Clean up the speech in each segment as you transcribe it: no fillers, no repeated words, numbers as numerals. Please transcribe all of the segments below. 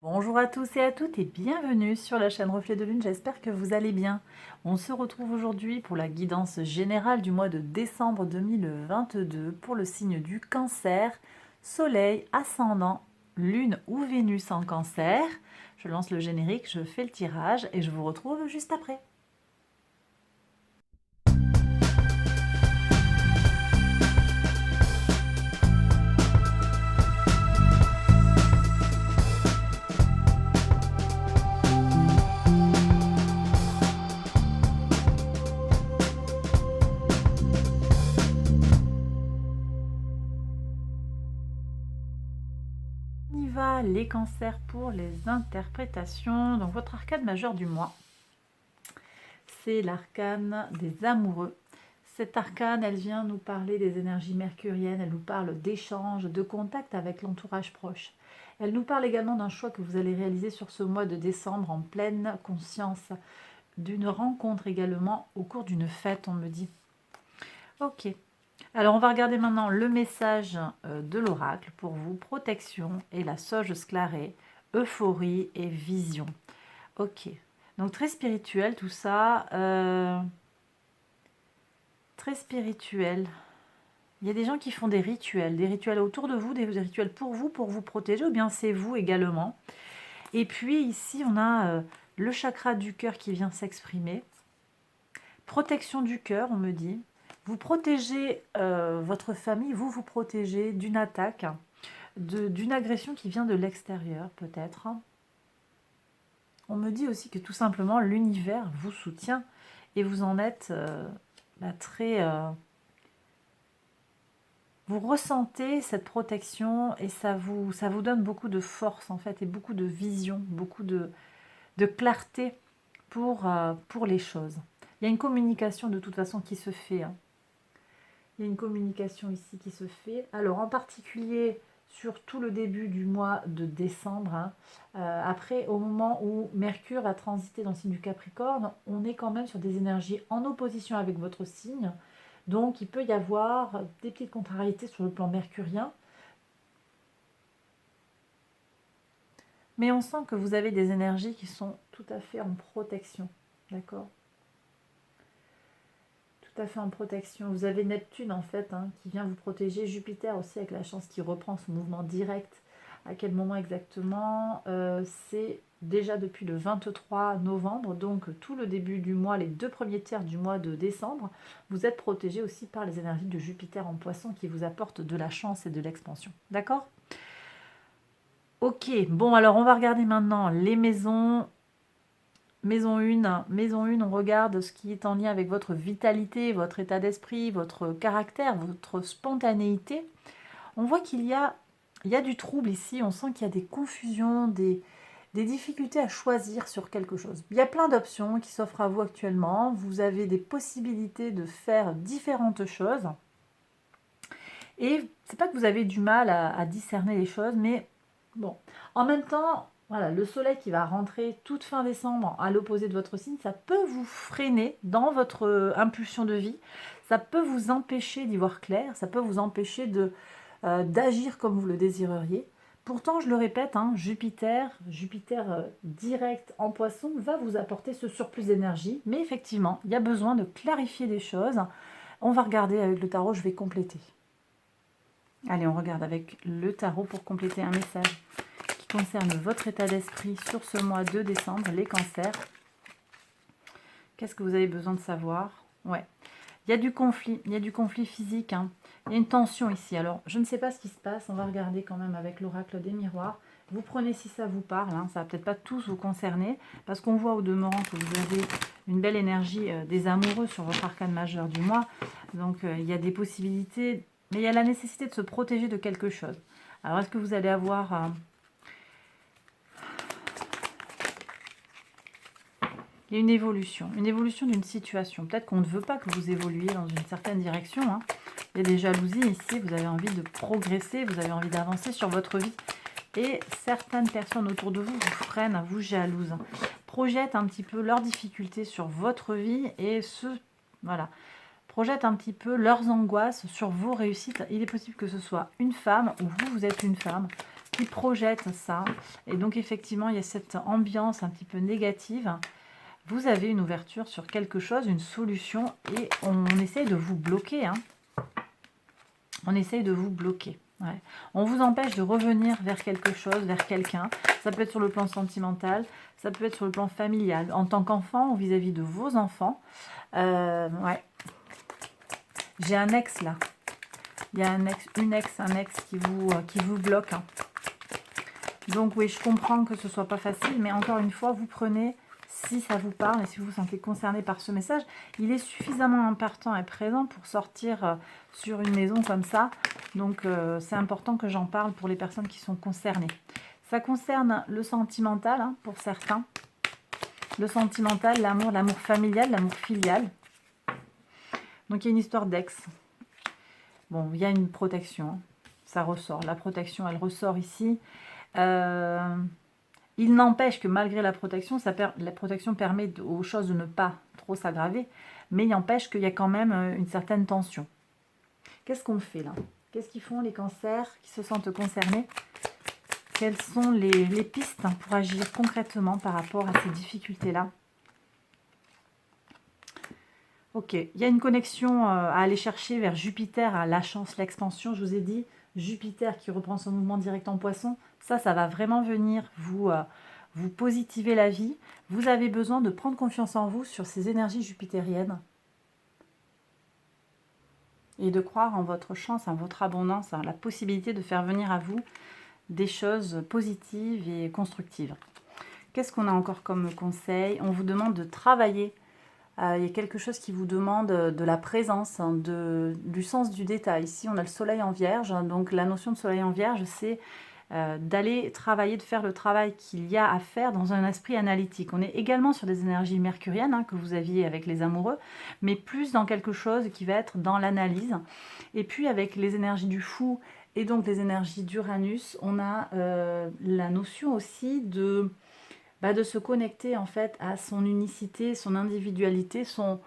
Bonjour à tous et à toutes et bienvenue sur la chaîne Reflet de Lune, j'espère que vous allez bien. On se retrouve aujourd'hui pour la guidance générale du mois de décembre 2022 pour le signe du Cancer, Soleil, Ascendant, Lune ou Vénus en Cancer. Je lance le générique, je fais le tirage et je vous retrouve juste après. On y va, les cancers pour les interprétations. Donc votre arcane majeur du mois, c'est l'arcane des amoureux. Cette arcane, elle vient nous parler des énergies mercuriennes, elle nous parle d'échanges, de contact avec l'entourage proche. Elle nous parle également d'un choix que vous allez réaliser sur ce mois de décembre en pleine conscience, d'une rencontre également au cours d'une fête, on me dit. Ok. Alors, on va regarder maintenant le message de l'oracle pour vous. Protection et la sauge sclarée, euphorie et vision. Ok. Donc, très spirituel tout ça. Très spirituel. Il y a des gens qui font des rituels autour de vous, des rituels pour vous protéger, ou bien c'est vous également. Et puis ici, on a le chakra du cœur qui vient s'exprimer. Protection du cœur, on me dit. Vous protégez votre famille, vous protégez d'une attaque, d'une agression qui vient de l'extérieur peut-être. On me dit aussi que tout simplement l'univers vous soutient et vous en êtes très... vous ressentez cette protection et ça vous donne beaucoup de force en fait et beaucoup de vision, beaucoup de clarté pour les choses. Il y a une communication de toute façon qui se fait. Il y a une communication ici qui se fait. Alors en particulier sur tout le début du mois de décembre. Après, au moment où Mercure va transiter dans le signe du Capricorne, on est quand même sur des énergies en opposition avec votre signe. Donc, il peut y avoir des petites contrariétés sur le plan mercurien. Mais on sent que vous avez des énergies qui sont tout à fait en protection. D'accord ? Tout à fait en protection. Vous avez Neptune, en fait, qui vient vous protéger. Jupiter aussi, avec la chance qui reprend son mouvement direct. À quel moment exactement c'est déjà depuis le 23 novembre, donc tout le début du mois, les 2 premiers tiers du mois de décembre, vous êtes protégé aussi par les énergies de Jupiter en Poisson qui vous apportent de la chance et de l'expansion. D'accord ? Ok, bon alors on va regarder maintenant les maisons. Maison 1, on regarde ce qui est en lien avec votre vitalité, votre état d'esprit, votre caractère, votre spontanéité. On voit qu'il y a du trouble ici, on sent qu'il y a des confusions, des difficultés à choisir sur quelque chose. Il y a plein d'options qui s'offrent à vous actuellement, vous avez des possibilités de faire différentes choses. Et c'est pas que vous avez du mal à discerner les choses, mais bon, en même temps, voilà, le soleil qui va rentrer toute fin décembre à l'opposé de votre signe, ça peut vous freiner dans votre impulsion de vie, ça peut vous empêcher d'y voir clair, ça peut vous empêcher d'agir comme vous le désireriez. Pourtant, je le répète, Jupiter direct en Poisson va vous apporter ce surplus d'énergie, mais effectivement, il y a besoin de clarifier des choses. On va regarder avec le tarot, je vais compléter. Allez, on regarde avec le tarot pour compléter un message qui concerne votre état d'esprit sur ce mois de décembre, les cancers. Qu'est-ce que vous avez besoin de savoir? Ouais, il y a du conflit physique, il y a une tension ici. Alors, je ne sais pas ce qui se passe, on va regarder quand même avec l'oracle des miroirs. Vous prenez si ça vous parle, ça va peut-être pas tous vous concerner, parce qu'on voit au demeurant que vous avez une belle énergie des amoureux sur votre arcane majeur du mois. Donc, il y a des possibilités, mais il y a la nécessité de se protéger de quelque chose. Alors, est-ce que vous allez avoir... il y a une évolution d'une situation. Peut-être qu'on ne veut pas que vous évoluiez dans une certaine direction. Il y a des jalousies ici, vous avez envie de progresser, vous avez envie d'avancer sur votre vie. Et certaines personnes autour de vous vous freinent, vous jalousent, projettent un petit peu leurs difficultés sur votre vie et projettent un petit peu leurs angoisses sur vos réussites. Il est possible que ce soit une femme ou vous êtes une femme. qui projette ça. Et donc, effectivement, il y a cette ambiance un petit peu négative. Vous avez une ouverture sur quelque chose, une solution, et on essaye de vous bloquer. Hein. On essaye de vous bloquer. Ouais. On vous empêche de revenir vers quelque chose, vers quelqu'un. Ça peut être sur le plan sentimental, ça peut être sur le plan familial, en tant qu'enfant ou vis-à-vis de vos enfants. Ouais. J'ai un ex là. Il y a un ex qui vous bloque. Hein. Donc oui, je comprends que ce soit pas facile, mais encore une fois, vous prenez, si ça vous parle et si vous vous sentez concerné par ce message, il est suffisamment important et présent pour sortir sur une maison comme ça. Donc c'est important que j'en parle pour les personnes qui sont concernées. Ça concerne le sentimental hein, pour certains. Le sentimental, l'amour familial, l'amour filial. Donc il y a une histoire d'ex. Bon, il y a une protection. Hein. Ça ressort. La protection, elle ressort ici. Il n'empêche que malgré la protection, la protection permet aux choses de ne pas trop s'aggraver, mais il n'empêche qu'il y a quand même une certaine tension. Qu'est-ce qu'on fait là? Qu'est-ce qu'ils font les cancers qui se sentent concernés? Quelles sont les pistes pour agir concrètement par rapport à ces difficultés-là? Ok, il y a une connexion à aller chercher vers Jupiter, à la chance, l'expansion, je vous ai dit, Jupiter qui reprend son mouvement direct en poisson, ça va vraiment venir vous positiver la vie. Vous avez besoin de prendre confiance en vous sur ces énergies jupitériennes et de croire en votre chance, en votre abondance, en la possibilité de faire venir à vous des choses positives et constructives. Qu'est-ce qu'on a encore comme conseil? On vous demande de travailler. Il y a quelque chose qui vous demande de la présence, hein, du sens du détail. Ici, on a le soleil en vierge. Donc, la notion de soleil en vierge, c'est d'aller travailler, de faire le travail qu'il y a à faire dans un esprit analytique. On est également sur des énergies mercuriennes hein, que vous aviez avec les amoureux, mais plus dans quelque chose qui va être dans l'analyse. Et puis, avec les énergies du fou et donc les énergies d'Uranus, on a la notion aussi de se connecter en fait à son unicité, son individualité, son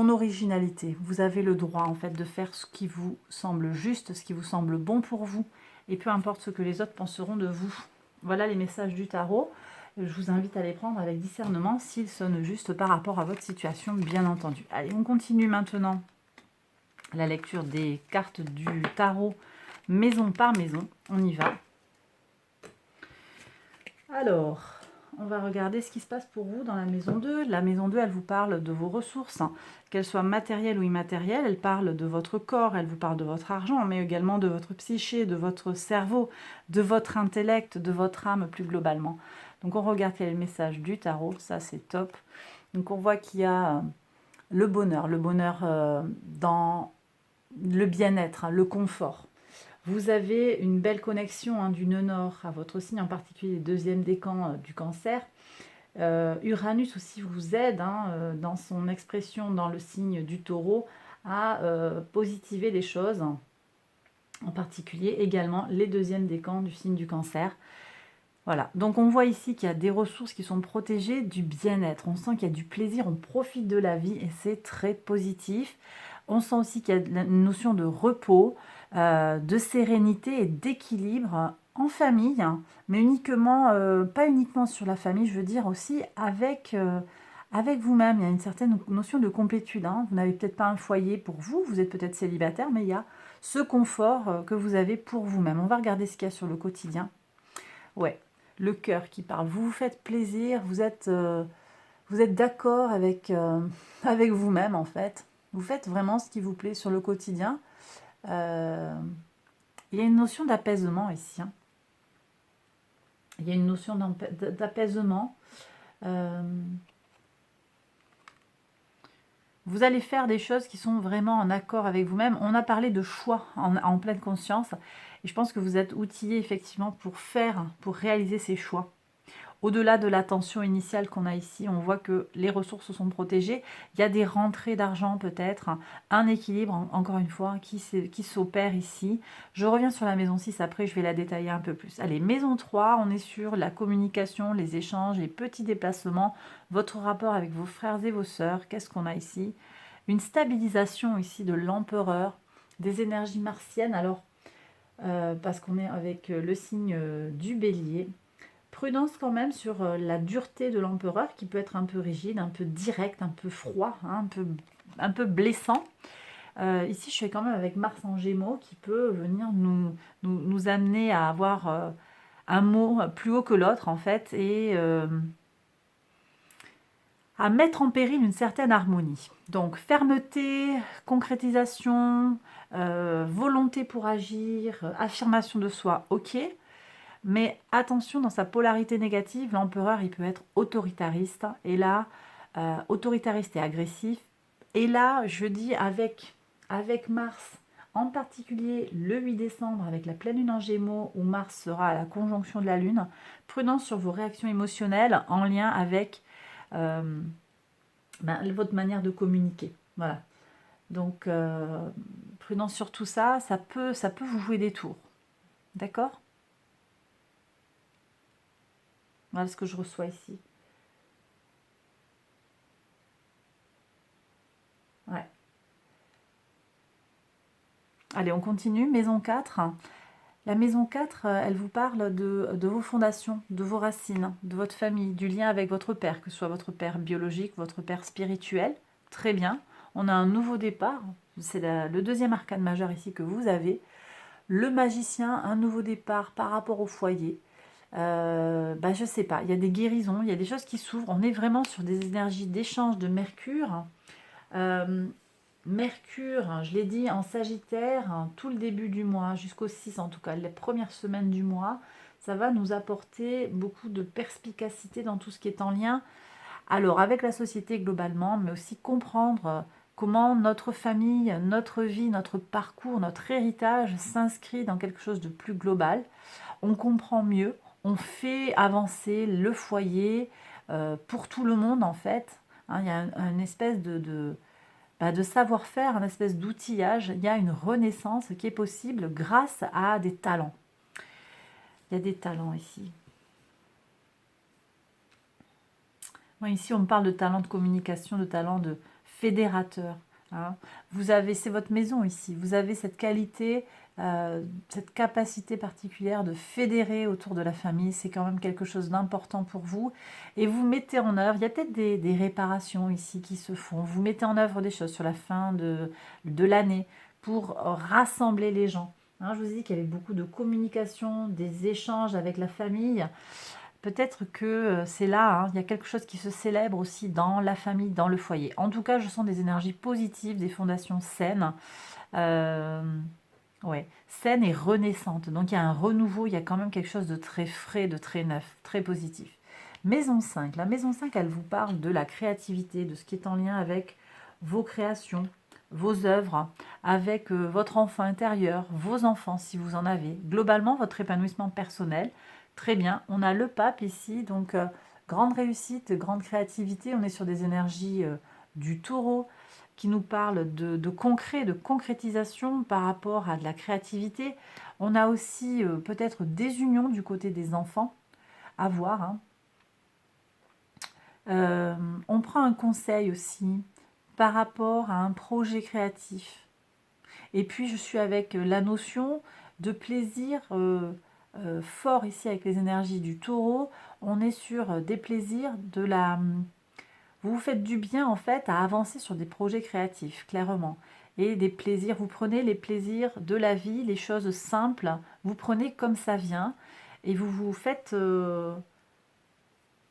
originalité. Vous avez le droit en fait de faire ce qui vous semble juste, ce qui vous semble bon pour vous, et peu importe ce que les autres penseront de vous. Voilà les messages du tarot. Je vous invite à les prendre avec discernement s'ils sonnent juste par rapport à votre situation, bien entendu. Allez, on continue maintenant la lecture des cartes du tarot maison par maison. On y va. Alors, on va regarder ce qui se passe pour vous dans la maison 2. La maison 2, elle vous parle de vos ressources, hein, qu'elles soient matérielles ou immatérielles. Elle parle de votre corps, elle vous parle de votre argent, mais également de votre psyché, de votre cerveau, de votre intellect, de votre âme plus globalement. Donc on regarde quel est le message du tarot, ça c'est top. Donc on voit qu'il y a le bonheur dans le bien-être, hein, le confort. Vous avez une belle connexion hein, du nœud nord à votre signe, en particulier le deuxième décan du cancer. Uranus aussi vous aide hein, dans son expression dans le signe du taureau à positiver les choses, en particulier également les deuxièmes décans du signe du cancer. Voilà, donc on voit ici qu'il y a des ressources qui sont protégées, du bien-être. On sent qu'il y a du plaisir, on profite de la vie et c'est très positif. On sent aussi qu'il y a une notion de repos, de sérénité et d'équilibre en famille, hein, mais uniquement, pas uniquement sur la famille, je veux dire aussi avec vous-même. Il y a une certaine notion de complétude. Hein. Vous n'avez peut-être pas un foyer pour vous, vous êtes peut-être célibataire, mais il y a ce confort que vous avez pour vous-même. On va regarder ce qu'il y a sur le quotidien. Ouais, le cœur qui parle. Vous vous faites plaisir, vous êtes d'accord avec vous-même en fait. Vous faites vraiment ce qui vous plaît sur le quotidien. Il y a une notion d'apaisement ici. Hein. Il y a une notion d'apaisement. Vous allez faire des choses qui sont vraiment en accord avec vous-même. On a parlé de choix en pleine conscience. Et je pense que vous êtes outillé effectivement pour réaliser ces choix. Au-delà de la tension initiale qu'on a ici, on voit que les ressources sont protégées. Il y a des rentrées d'argent peut-être, un équilibre, encore une fois, qui s'opère ici. Je reviens sur la maison 6, après je vais la détailler un peu plus. Allez, maison 3, on est sur la communication, les échanges, les petits déplacements, votre rapport avec vos frères et vos sœurs. Qu'est-ce qu'on a ici? Une stabilisation ici de l'empereur, des énergies martiennes. Alors, parce qu'on est avec le signe du bélier. Prudence quand même sur la dureté de l'empereur qui peut être un peu rigide, un peu direct, un peu froid, hein, un peu blessant. Ici, je suis quand même avec Mars en Gémeaux qui peut venir nous amener à avoir un mot plus haut que l'autre en fait et à mettre en péril une certaine harmonie. Donc fermeté, concrétisation, volonté pour agir, affirmation de soi, ok. Mais attention, dans sa polarité négative, l'empereur, il peut être autoritariste. Et là, autoritariste et agressif. Et là, je dis avec Mars, en particulier le 8 décembre, avec la pleine lune en Gémeaux, où Mars sera à la conjonction de la Lune, prudence sur vos réactions émotionnelles en lien avec votre manière de communiquer. Voilà. Donc, prudence sur tout ça, ça peut vous jouer des tours. D'accord ? Voilà ce que je reçois ici. Ouais. Allez, on continue. Maison 4. La maison 4, elle vous parle de vos fondations, de vos racines, de votre famille, du lien avec votre père, que ce soit votre père biologique, votre père spirituel. Très bien. On a un nouveau départ. C'est le deuxième arcane majeur ici que vous avez. Le magicien, un nouveau départ par rapport au foyer. Je sais pas, il y a des guérisons, il y a des choses qui s'ouvrent. On est vraiment sur des énergies d'échange de Mercure. Mercure, je l'ai dit, en Sagittaire, tout le début du mois, jusqu'au 6 en tout cas, les premières semaines du mois, ça va nous apporter beaucoup de perspicacité dans tout ce qui est en lien, alors avec la société globalement, mais aussi comprendre comment notre famille, notre vie, notre parcours, notre héritage s'inscrit dans quelque chose de plus global. On comprend mieux, on fait avancer le foyer pour tout le monde en fait. Hein, il y a une espèce de savoir-faire, un espèce d'outillage. Il y a une renaissance qui est possible grâce à des talents. Il y a des talents ici. Moi, ici, on me parle de talent de communication, de talent de fédérateur. Hein. Vous avez, c'est votre maison ici. Vous avez cette qualité, cette capacité particulière de fédérer autour de la famille. C'est quand même quelque chose d'important pour vous. Et vous mettez en œuvre, il y a peut-être des réparations ici qui se font. Vous mettez en œuvre des choses sur la fin de l'année pour rassembler les gens. Hein, je vous ai dit qu'il y avait beaucoup de communication, des échanges avec la famille. Peut-être que c'est là, hein, il y a quelque chose qui se célèbre aussi dans la famille, dans le foyer. En tout cas, je sens des énergies positives, des fondations saines, euh, ouais, saines et renaissantes. Donc il y a un renouveau, il y a quand même quelque chose de très frais, de très neuf, très positif. Maison 5, la maison 5, elle vous parle de la créativité, de ce qui est en lien avec vos créations, vos œuvres, avec votre enfant intérieur, vos enfants si vous en avez. Globalement, votre épanouissement personnel. Très bien, on a le pape ici, donc grande réussite, grande créativité. On est sur des énergies du taureau qui nous parlent de concret, de concrétisation par rapport à de la créativité. On a aussi peut-être des unions du côté des enfants à voir. Hein. On prend un conseil aussi par rapport à un projet créatif. Et puis je suis avec la notion de plaisir fort ici avec les énergies du taureau. On est sur des plaisirs de la... Vous vous faites du bien en fait à avancer sur des projets créatifs, clairement. Et des plaisirs, vous prenez les plaisirs de la vie, les choses simples, vous prenez comme ça vient et vous vous faites... vous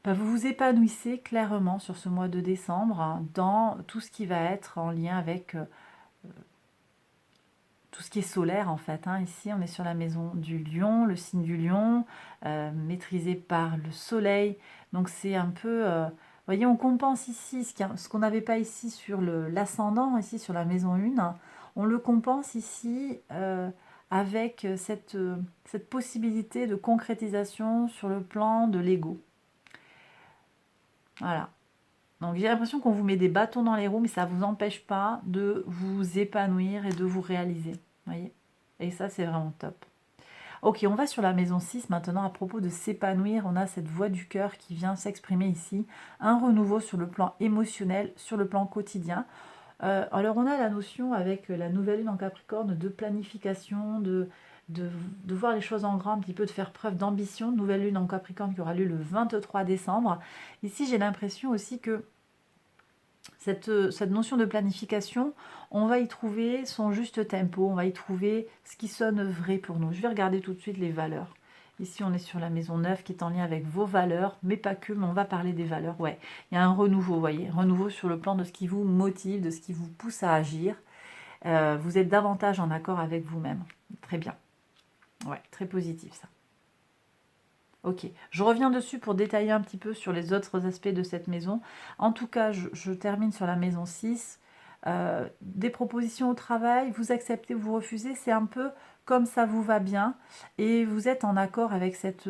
vous épanouissez clairement sur ce mois de décembre hein, dans tout ce qui va être en lien avec tout ce qui est solaire en fait. Hein. Ici, on est sur la maison du lion, le signe du lion, maîtrisé par le soleil. Donc c'est un peu... vous voyez, on compense ici ce qu'on n'avait pas ici sur l'ascendant, ici sur la maison 1. On le compense ici avec cette possibilité de concrétisation sur le plan de l'ego. Voilà. Donc j'ai l'impression qu'on vous met des bâtons dans les roues, mais ça ne vous empêche pas de vous épanouir et de vous réaliser. Voyez. Et ça, c'est vraiment top. Ok, on va sur la maison 6 maintenant à propos de s'épanouir. On a cette voix du cœur qui vient s'exprimer ici. Un renouveau sur le plan émotionnel, sur le plan quotidien. Alors on a la notion avec la nouvelle lune en Capricorne de planification, de voir les choses en grand, un petit peu de faire preuve d'ambition. Nouvelle lune en Capricorne qui aura lieu le 23 décembre. Ici, j'ai l'impression aussi que cette notion de planification, on va y trouver son juste tempo, on va y trouver ce qui sonne vrai pour nous. Je vais regarder tout de suite les valeurs. Ici, on est sur la maison 9 qui est en lien avec vos valeurs, mais pas que, mais on va parler des valeurs. Ouais, il y a un renouveau, vous voyez, renouveau sur le plan de ce qui vous motive, de ce qui vous pousse à agir. Vous êtes davantage en accord avec vous-même. Très bien. Ouais, très positif ça. Ok, je reviens dessus pour détailler un petit peu sur les autres aspects de cette maison. En tout cas, je termine sur la maison 6. Des propositions au travail, vous acceptez, vous refusez, c'est un peu comme ça vous va bien. Et vous êtes en accord avec cette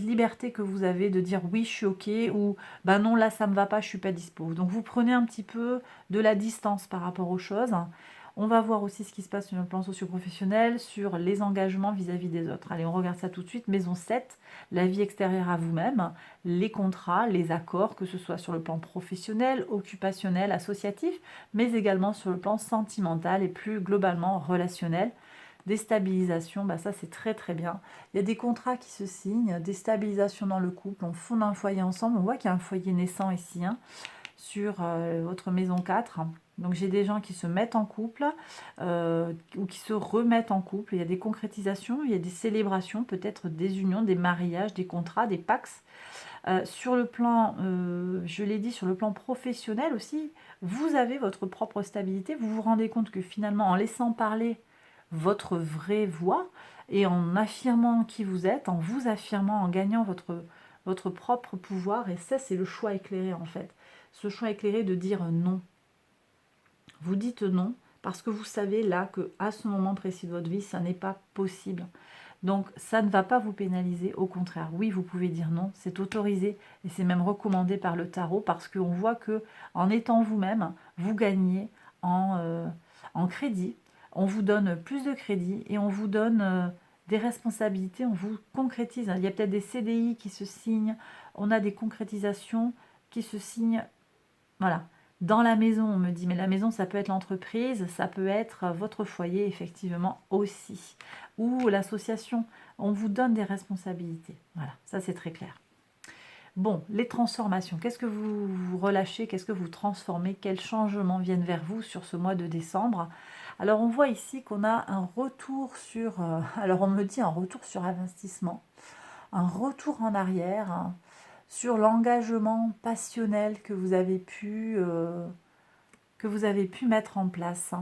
liberté que vous avez de dire oui, je suis ok, ou ben non, là, ça me va pas, je suis pas dispo. Donc vous prenez un petit peu de la distance par rapport aux choses. On va voir aussi ce qui se passe sur le plan socio-professionnel, sur les engagements vis-à-vis des autres. Allez, on regarde ça tout de suite. Maison 7, la vie extérieure à vous-même, les contrats, les accords, que ce soit sur le plan professionnel, occupationnel, associatif, mais également sur le plan sentimental et plus globalement relationnel. Déstabilisation, bah ça c'est très très bien. Il y a des contrats qui se signent, déstabilisation dans le couple, on fonde un foyer ensemble. On voit qu'il y a un foyer naissant ici, hein, sur votre maison 4. Donc j'ai des gens qui se mettent en couple ou qui se remettent en couple. Il y a des concrétisations, il y a des célébrations, peut-être des unions, des mariages, des contrats, des pax. Sur le plan, je l'ai dit, sur le plan professionnel aussi, vous avez votre propre stabilité. Vous vous rendez compte que finalement, en laissant parler votre vraie voix et en affirmant qui vous êtes, en vous affirmant, en gagnant votre propre pouvoir, et ça c'est le choix éclairé en fait. Ce choix éclairé de dire non. Vous dites non parce que vous savez là que à ce moment précis de votre vie, ça n'est pas possible. Donc ça ne va pas vous pénaliser, au contraire. Oui, vous pouvez dire non, c'est autorisé et c'est même recommandé par le tarot parce qu'on voit que en étant vous-même, vous gagnez en crédit. On vous donne plus de crédit et on vous donne des responsabilités, on vous concrétise. Il y a peut-être des CDI qui se signent, on a des concrétisations qui se signent. Voilà. Dans la maison, on me dit, mais la maison, ça peut être l'entreprise, ça peut être votre foyer, effectivement, aussi. Ou l'association, on vous donne des responsabilités. Voilà, ça c'est très clair. Bon, les transformations, qu'est-ce que vous relâchez, qu'est-ce que vous transformez, quels changements viennent vers vous sur ce mois de décembre? Alors, on voit ici qu'on a un retour sur, alors on me dit un retour sur investissement, un retour en arrière, hein, sur l'engagement passionnel que vous avez pu mettre en place.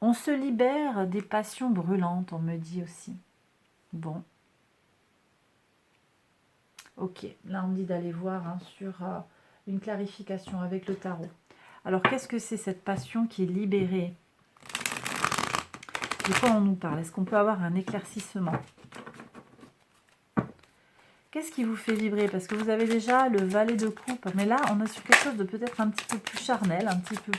On se libère des passions brûlantes, on me dit aussi. Bon. Ok, là on me dit d'aller voir sur une clarification avec le tarot. Alors qu'est-ce que c'est cette passion qui est libérée? De quoi on nous parle? Est-ce qu'on peut avoir un éclaircissement? Qu'est-ce qui vous fait vibrer? Parce que vous avez déjà le valet de coupe. Mais là, on est sur quelque chose de peut-être un petit peu plus charnel, un petit peu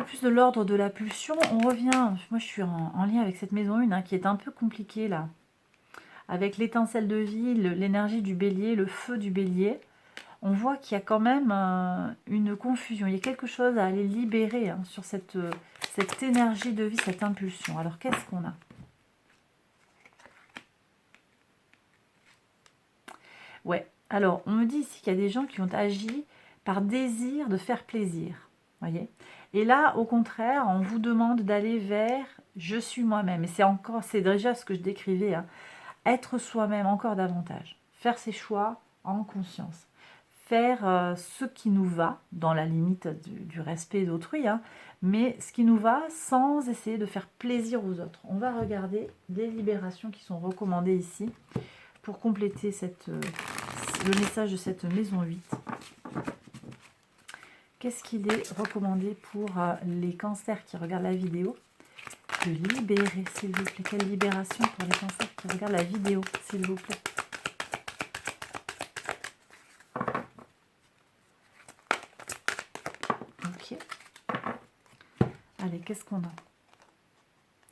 plus de l'ordre de la pulsion. On revient, moi je suis en lien avec cette maison 1 qui est un peu compliquée là. Avec l'étincelle de vie, l'énergie du bélier, le feu du bélier. On voit qu'il y a quand même une confusion. Il y a quelque chose à aller libérer sur cette énergie de vie, cette impulsion. Alors qu'est-ce qu'on a? Ouais, alors on me dit ici qu'il y a des gens qui ont agi par désir de faire plaisir, voyez. Et là, au contraire, on vous demande d'aller vers « je suis moi-même ». Et c'est déjà ce que je décrivais, hein. Être soi-même encore davantage, faire ses choix en conscience, faire ce qui nous va, dans la limite du respect d'autrui, hein, mais ce qui nous va sans essayer de faire plaisir aux autres. On va regarder des libérations qui sont recommandées ici pour compléter le message de cette maison 8. Qu'est-ce qu'il est recommandé pour les cancers qui regardent la vidéo de libérer, s'il vous plaît? Quelle libération pour les cancers qui regardent la vidéo, s'il vous plaît? Ok. Allez, qu'est-ce qu'on a?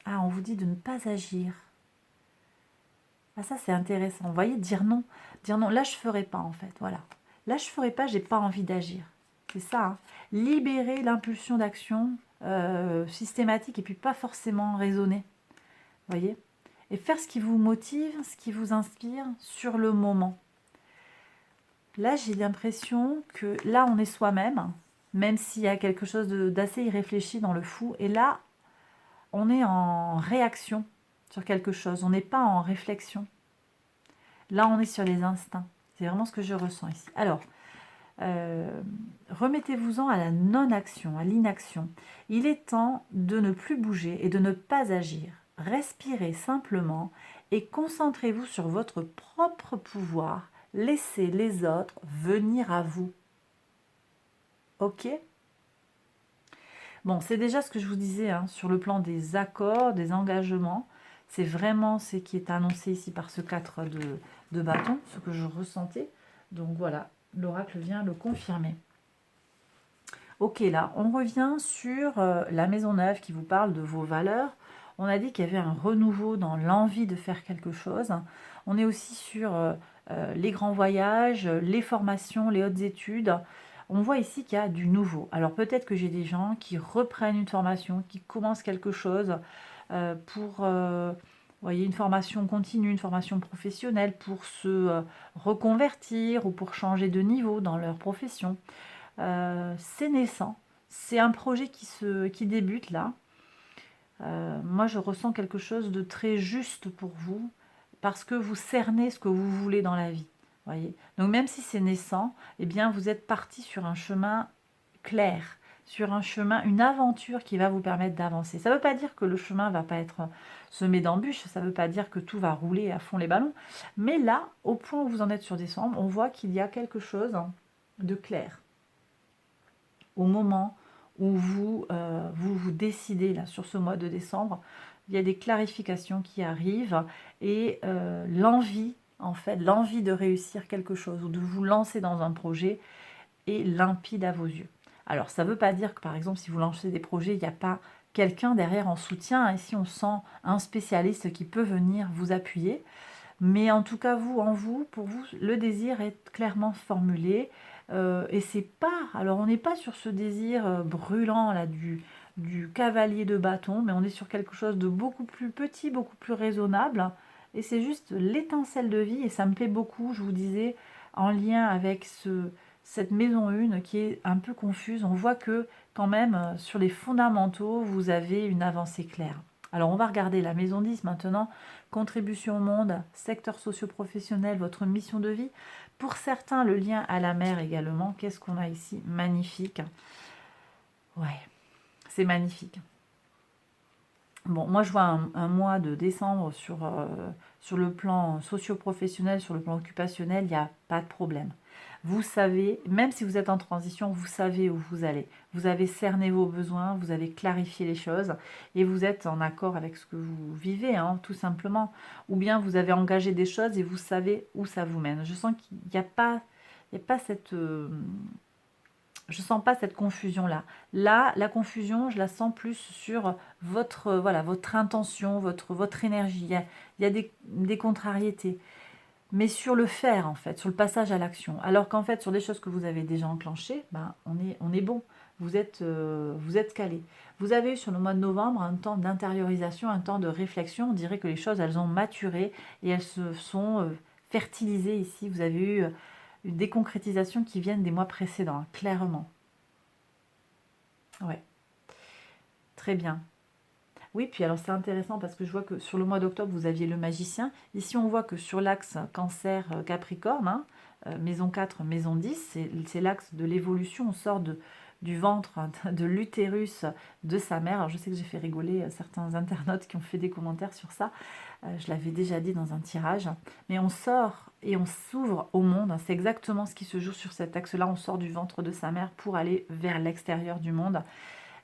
Ah, on vous dit de ne pas agir. Ah, ça c'est intéressant. Vous voyez, dire non. Dire non, là je ferai pas en fait, voilà. Là je ferai pas, j'ai pas envie d'agir. C'est ça, hein. Libérer l'impulsion d'action systématique et puis pas forcément raisonnée. Voyez? Et faire ce qui vous motive, ce qui vous inspire sur le moment. Là, j'ai l'impression que là, on est soi-même, même s'il y a quelque chose d'assez irréfléchi dans le fou. Et là, on est en réaction sur quelque chose. On n'est pas en réflexion. Là, on est sur les instincts. C'est vraiment ce que je ressens ici. Alors, remettez-vous-en à la non-action, à l'inaction. Il est temps de ne plus bouger et de ne pas agir. Respirez simplement et concentrez-vous sur votre propre pouvoir. Laissez les autres venir à vous. Ok? Bon, c'est déjà ce que je vous disais hein, sur le plan des accords, des engagements. C'est vraiment ce qui est annoncé ici par ce 4 de bâton, ce que je ressentais. Donc voilà, l'oracle vient le confirmer. Ok, là, on revient sur la maison neuve qui vous parle de vos valeurs. On a dit qu'il y avait un renouveau dans l'envie de faire quelque chose. On est aussi sur les grands voyages, les formations, les hautes études. On voit ici qu'il y a du nouveau. Alors peut-être que j'ai des gens qui reprennent une formation, qui commencent quelque chose pour voyez, une formation continue, une formation professionnelle pour se reconvertir ou pour changer de niveau dans leur profession. C'est naissant, c'est un projet qui débute là. Moi, je ressens quelque chose de très juste pour vous, parce que vous cernez ce que vous voulez dans la vie. Voyez. Donc même si c'est naissant, eh bien, vous êtes parti sur un chemin clair, sur un chemin, une aventure qui va vous permettre d'avancer. Ça ne veut pas dire que le chemin ne va pas être semé d'embûches, ça ne veut pas dire que tout va rouler à fond les ballons, mais là, au point où vous en êtes sur décembre, on voit qu'il y a quelque chose de clair. Au moment où vous décidez là, sur ce mois de décembre, il y a des clarifications qui arrivent et l'envie, en fait, l'envie de réussir quelque chose ou de vous lancer dans un projet est limpide à vos yeux. Alors, ça ne veut pas dire que, par exemple, si vous lancez des projets, il n'y a pas quelqu'un derrière en soutien. Ici, on sent un spécialiste qui peut venir vous appuyer. Mais en tout cas, pour vous, le désir est clairement formulé. Et c'est pas, alors on n'est pas sur ce désir brûlant là du cavalier de bâton, mais on est sur quelque chose de beaucoup plus petit, beaucoup plus raisonnable. Et c'est juste l'étincelle de vie, et ça me plaît beaucoup, je vous disais, en lien avec cette maison 1 qui est un peu confuse. On voit que quand même, sur les fondamentaux, vous avez une avancée claire. Alors on va regarder la maison 10 maintenant, contribution au monde, secteur socio-professionnel, votre mission de vie. Pour certains, le lien à la mer également. Qu'est-ce qu'on a ici? Magnifique. Ouais, c'est magnifique. Bon, moi je vois un mois de décembre sur le plan socio-professionnel, sur le plan occupationnel, il n'y a pas de problème. Vous savez, même si vous êtes en transition, vous savez où vous allez. Vous avez cerné vos besoins, vous avez clarifié les choses et vous êtes en accord avec ce que vous vivez, hein, tout simplement. Ou bien vous avez engagé des choses et vous savez où ça vous mène. Je sens qu'il n'y a pas, cette... je sens pas cette confusion-là. Là, la confusion, je la sens plus sur votre intention, votre énergie. Il y a des contrariétés. Mais sur le faire, en fait, sur le passage à l'action. Alors qu'en fait, sur des choses que vous avez déjà enclenchées, ben, on est bon. Vous êtes calé. Vous avez eu sur le mois de novembre un temps d'intériorisation, un temps de réflexion. On dirait que les choses, elles ont maturé et elles se sont fertilisées ici. Vous avez eu des concrétisations qui viennent des mois précédents, hein, clairement. Ouais, très bien. Oui, puis alors c'est intéressant parce que je vois que sur le mois d'octobre, vous aviez le magicien. Ici, on voit que sur l'axe Cancer-Capricorne, hein, maison 4, maison 10, c'est l'axe de l'évolution. On sort du ventre, hein, de l'utérus de sa mère. Alors je sais que j'ai fait rigoler certains internautes qui ont fait des commentaires sur ça. Je l'avais déjà dit dans un tirage. Mais on sort et on s'ouvre au monde. C'est exactement ce qui se joue sur cet axe-là. On sort du ventre de sa mère pour aller vers l'extérieur du monde.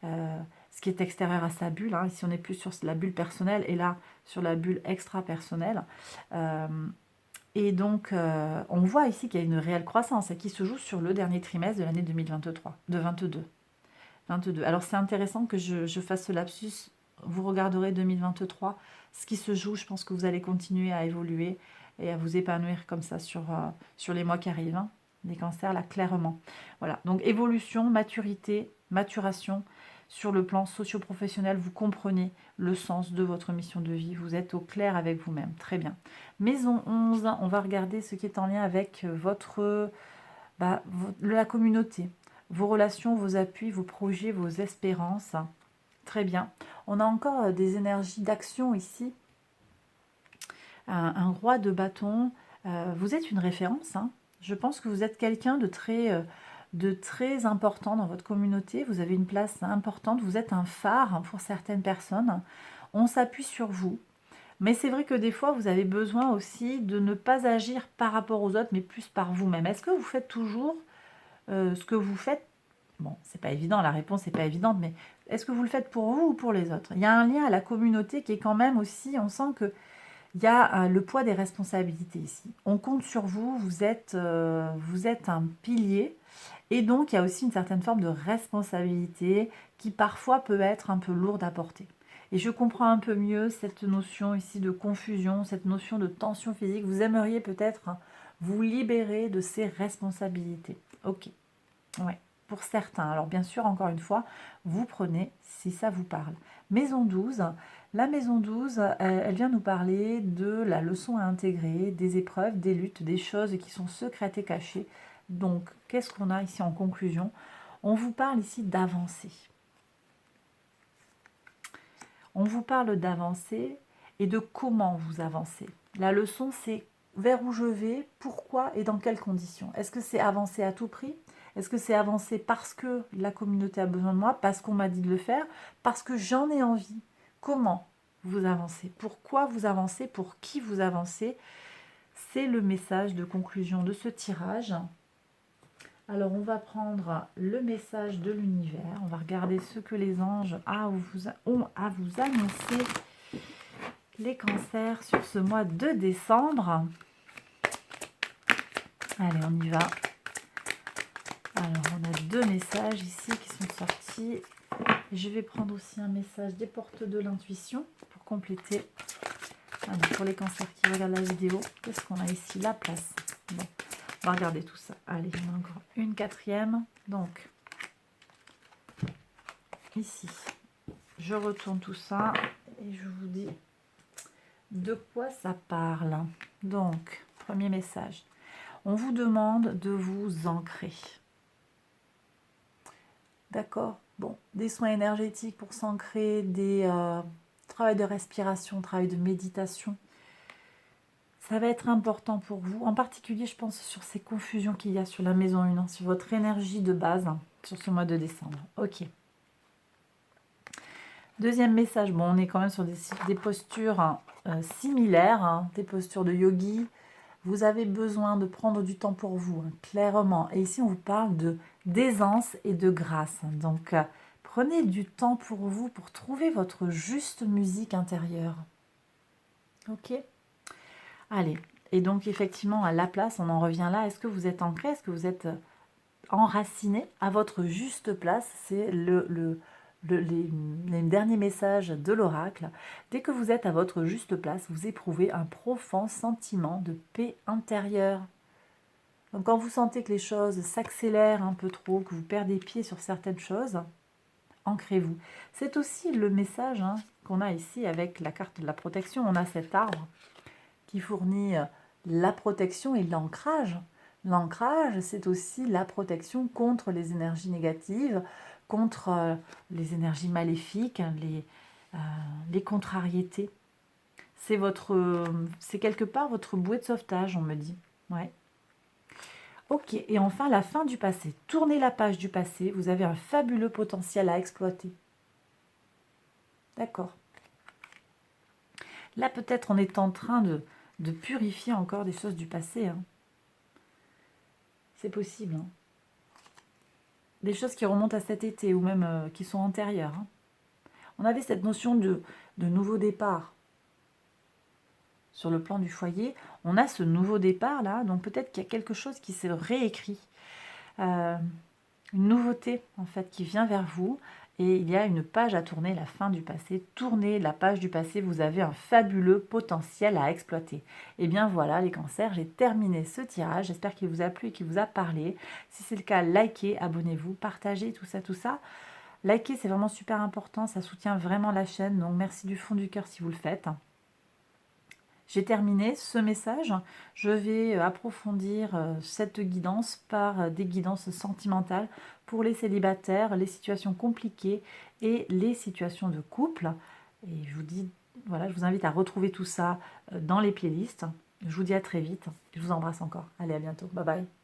Ce qui est extérieur à sa bulle. Hein. Ici, on est plus sur la bulle personnelle et là, sur la bulle extra-personnelle. Et donc, on voit ici qu'il y a une réelle croissance et qui se joue sur le dernier trimestre de l'année 2023, de 22. Alors, c'est intéressant que je fasse ce lapsus. Vous regarderez 2023, ce qui se joue. Je pense que vous allez continuer à évoluer et à vous épanouir comme ça sur les mois qui arrivent. Hein. les cancers, là, clairement. Voilà, donc évolution, maturité, maturation. Sur le plan socio-professionnel, vous comprenez le sens de votre mission de vie. Vous êtes au clair avec vous-même. Très bien. Maison 11, on va regarder ce qui est en lien avec la communauté. Vos relations, vos appuis, vos projets, vos espérances. Très bien. On a encore des énergies d'action ici. Un roi de bâton. Vous êtes une référence. Hein. Je pense que vous êtes quelqu'un de très important dans votre communauté. Vous avez une place importante. Vous êtes un phare pour certaines personnes. On s'appuie sur vous. Mais c'est vrai que des fois, vous avez besoin aussi de ne pas agir par rapport aux autres, mais plus par vous-même. Est-ce que vous faites toujours ce que vous faites? Bon, c'est pas évident, la réponse n'est pas évidente, mais est-ce que vous le faites pour vous ou pour les autres? Il y a un lien à la communauté qui est quand même aussi, on sent que il y a le poids des responsabilités ici. On compte sur vous, vous êtes un pilier, et donc il y a aussi une certaine forme de responsabilité qui parfois peut être un peu lourde à porter. Et je comprends un peu mieux cette notion ici de confusion, cette notion de tension physique. Vous aimeriez peut-être vous libérer de ces responsabilités. Ok, ouais, pour certains. Alors bien sûr, encore une fois, vous prenez si ça vous parle. Maison 12. La maison 12, elle vient nous parler de la leçon à intégrer, des épreuves, des luttes, des choses qui sont secrètes et cachées. Donc, qu'est-ce qu'on a ici en conclusion? On vous parle ici d'avancer. On vous parle d'avancer et de comment vous avancez. La leçon, c'est vers où je vais, pourquoi et dans quelles conditions. Est-ce que c'est avancer à tout prix? Est-ce que c'est avancer parce que la communauté a besoin de moi, parce qu'on m'a dit de le faire, parce que j'en ai envie? Comment vous avancez? Pourquoi vous avancez? Pour qui vous avancez? C'est le message de conclusion de ce tirage. Alors, on va prendre le message de l'univers. On va regarder ce que les anges ont à vous annoncer. Les cancers sur ce mois de décembre. Allez, on y va. Alors, on a 2 messages ici qui sont sortis. Je vais prendre aussi un message des portes de l'intuition pour compléter. Allez, pour les cancers qui regardent la vidéo, qu'est-ce qu'on a ici? La place. Bon. On va regarder tout ça. Allez, il y en a encore une 4e. Donc, ici, je retourne tout ça et je vous dis de quoi ça parle. Donc, premier message. On vous demande de vous ancrer. D'accord? Bon, des soins énergétiques pour s'ancrer, des travail de respiration, travail de méditation. Ça va être important pour vous, en particulier je pense sur ces confusions qu'il y a sur la maison 1, sur votre énergie de base, sur ce mois de décembre. Ok. Deuxième message, bon on est quand même sur des postures similaires, des postures de yogi. Vous avez besoin de prendre du temps pour vous, clairement. Et ici on vous parle d'aisance et de grâce. Donc prenez du temps pour vous, pour trouver votre juste musique intérieure. Ok ? Allez, et donc effectivement, à la place, on en revient là. Est-ce que vous êtes ancré? Est-ce que vous êtes enraciné à votre juste place? C'est les derniers messages de l'oracle. Dès que vous êtes à votre juste place, vous éprouvez un profond sentiment de paix intérieure. Donc quand vous sentez que les choses s'accélèrent un peu trop, que vous perdez pied sur certaines choses, ancrez-vous. C'est aussi le message qu'on a ici avec la carte de la protection. On a cet arbre qui fournit la protection et l'ancrage. L'ancrage, c'est aussi la protection contre les énergies négatives, contre les énergies maléfiques, les contrariétés. C'est quelque part votre bouée de sauvetage, on me dit. Ouais. Ok, et enfin la fin du passé. Tournez la page du passé, vous avez un fabuleux potentiel à exploiter. D'accord. Là, peut-être on est en train de purifier encore des choses du passé. C'est possible. Des choses qui remontent à cet été ou même qui sont antérieures. On avait cette notion de nouveau départ. Sur le plan du foyer, on a ce nouveau départ là, donc peut-être qu'il y a quelque chose qui s'est réécrit. Une nouveauté en fait qui vient vers vous et il y a une page à tourner, la fin du passé. Tournez la page du passé, vous avez un fabuleux potentiel à exploiter. Et bien voilà les cancers, j'ai terminé ce tirage, j'espère qu'il vous a plu et qu'il vous a parlé. Si c'est le cas, likez, abonnez-vous, partagez, tout ça, tout ça. Likez, c'est vraiment super important, ça soutient vraiment la chaîne, donc merci du fond du cœur si vous le faites. J'ai terminé ce message, je vais approfondir cette guidance par des guidances sentimentales pour les célibataires, les situations compliquées et les situations de couple. Et je vous dis, voilà, je vous invite à retrouver tout ça dans les playlists. Je vous dis à très vite, je vous embrasse encore. Allez, à bientôt, bye bye.